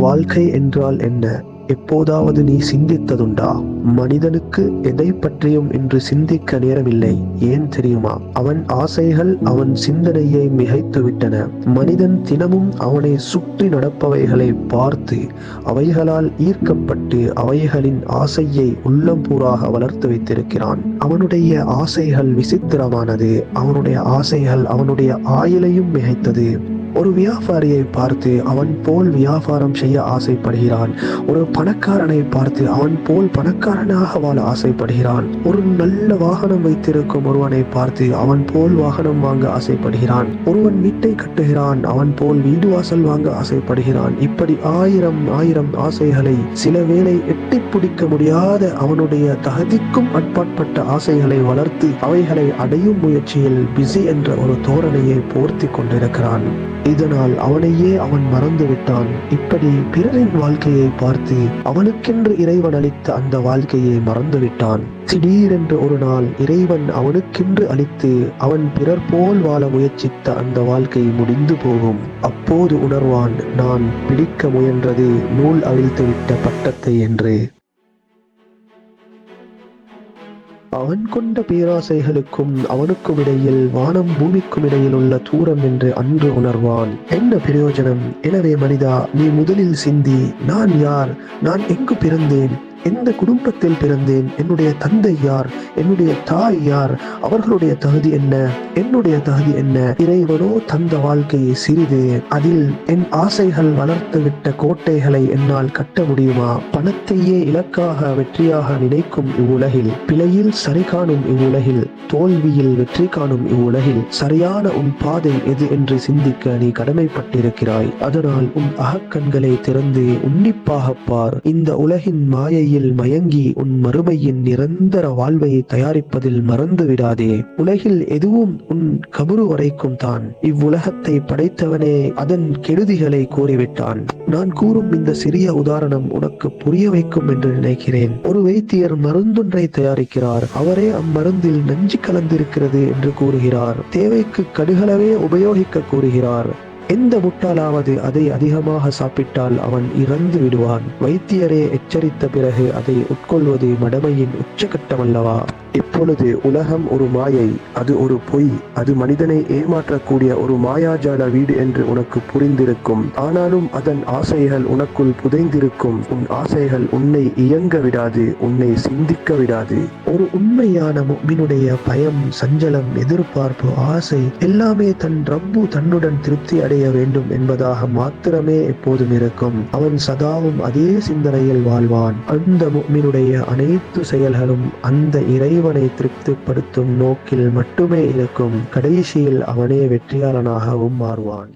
வாழ்க்கை என்றால் என்ன? எப்போதாவது நீ சிந்தித்ததுண்டா? மனிதனுக்கு எதை பற்றியும் இன்று சிந்திக்க நேரமில்லை. ஏன் தெரியுமா? அவன் ஆசைகள் அவன் சிந்தனையை மிகைத்து விட்டன. மனிதன் தினமும் அவனை சுற்றி நடப்பவைகளை பார்த்து அவைகளால் ஈர்க்கப்பட்டு அவைகளின் ஆசையை உள்ளம் பூராக வளர்த்து வைத்திருக்கிறான். அவனுடைய ஆசைகள் விசித்திரமானது. அவனுடைய ஆசைகள் அவனுடைய ஆயுளையும் மிகைத்தது. ஒரு வியாபாரியை பார்த்து அவன் போல் வியாபாரம் செய்ய ஆசைப்படுகிறான். ஒரு பணக்காரனை பார்த்து அவன் போல் பணக்காரனாக வாழ ஆசைப்படுகிறான். ஒரு நல்ல வாகனம் வைத்திருக்கும் ஒருவனை பார்த்து அவன் போல் வாகனம் வாங்க ஆசைப்படுகிறான். ஒருவன் வீட்டை கட்டுகிறான், அவன் போல் வீடு வாசல் வாங்க ஆசைப்படுகிறான். இப்படி ஆயிரம் ஆசைகளை, சில வேளை எட்டி பிடிக்க முடியாத அவனுடைய தகுதிக்கும் அட்பாற்பட்ட ஆசைகளை வளர்த்து அவைகளை அடையும் முயற்சியில் பிஸி என்ற ஒரு தோரணையை போர்த்தி கொண்டிருக்கிறான். இதனால் அவனையே அவன் மறந்து விட்டான். இப்படி பிறரின் வாழ்க்கையை பார்த்து அவனுக்கென்று இறைவன் அளித்த அந்த வாழ்க்கையை மறந்து விட்டான். திடீரென்று ஒரு நாள் இறைவன் அவனுக்கென்று அளித்து அவன் பிறர் போல் வாழ முயற்சித்த அந்த வாழ்க்கை முடிந்து போகும். அப்போது உணர்வான், நான் பிடிக்க முயன்றது நூல் அவிழ்த்துவிட்ட பட்டத்தை என்று. அவன் கொண்ட பேராசைகளுக்கும் அவனுக்கும் இடையில் வானம் பூமிக்கும் இடையில் உள்ள தூரம் என்று அன்று உணர்வான். என்ன பிரயோஜனம்? எனவே மனிதா, நீ முதலில் சிந்தி, நான் யார்? நான் எங்கு பிறந்தேன்? எந்த குடும்பத்தில் பிறந்தேன்? என்னுடைய தந்தை யார்? என்னுடைய தாய் யார்? அவர்களுடைய தகுதி என்ன? என்னுடைய தகுதி என்ன? இறைவனோ தந்த வாழ்க்கையை சிறிது. அதில் என் ஆசைகள் வளர்த்து விட்ட கோட்டைகளை என்னால் கட்ட முடியுமா? பணத்தையே இலக்காக வெற்றியாக நினைக்கும் இவ்வுலகில், பிழையில் சரி காணும் இவ்வுலகில், தோல்வியில் வெற்றி காணும் இவ்வுலகில் சரியான உன் பாதை எது என்று சிந்திக்க நீ கடமைப்பட்டிருக்கிறாய். அதனால் உன் அகக்கண்களை திறந்து உன்னிப்பாக பார். இந்த உலகின் மாயை மயங்கி உன் மறுமையின் நிரந்தர வாழ்வை தயாரிப்பதில் மறந்து விடாதே. உலகில் எதுவும் உன் கபரு வரைக்கும் தான். இவ்வுலகத்தை படைத்தவனே அதன் கெடுதிகளை கூறிவிட்டான். நான் கூறும் இந்த சிறிய உதாரணம் உனக்கு புரிய வைக்கும் என்று நினைக்கிறேன். ஒரு வைத்தியர் மருந்தொன்றை தயாரிக்கிறார். அவரே அம்மருந்தில் நஞ்சு கலந்திருக்கிறது என்று கூறுகிறார். தேவைக்கு கடுகளவே உபயோகிக்க கூறுகிறார். எந்த முட்டாளாவது அதை அதிகமாக சாப்பிட்டால் அவன் இறந்து விடுவான். வைத்தியரே எச்சரித்த பிறகு அதை உட்கொள்வது மடமையின் உச்சகட்டம் அல்லவா? இப்பொழுது உலகம் ஒரு மாயை, அது ஒரு பொய், அது மனிதனை ஏமாற்றக்கூடிய ஒரு மாயாஜால வீடு என்று உனக்கு புரிந்திருக்கும். ஆனாலும் அதன் ஆசைகள் உனக்குள் புதைந்திருக்கும். உன் ஆசைகள் உன்னை இயங்க விடாது, உன்னை சிந்திக்க விடாது. ஒரு உண்மையான முஃமினுடைய பயம், சஞ்சலம், எதிர்பார்ப்பு, ஆசை எல்லாமே தன் ரப்பு தன்னுடன் திருப்தி அடைய வேண்டும் என்பதாக மாத்திரமே எப்போதும் இருக்கும். அவன் சதாவும் அதே சிந்தனையில் வாழ்வான். அந்த முஃமினுடைய அனைத்து செயல்களும் அந்த இறைவனை திருப்திப்படுத்தும் நோக்கில் மட்டுமே இருக்கும். கடைசியில் அவனே வெற்றியாளனாகவும் மாறுவான்.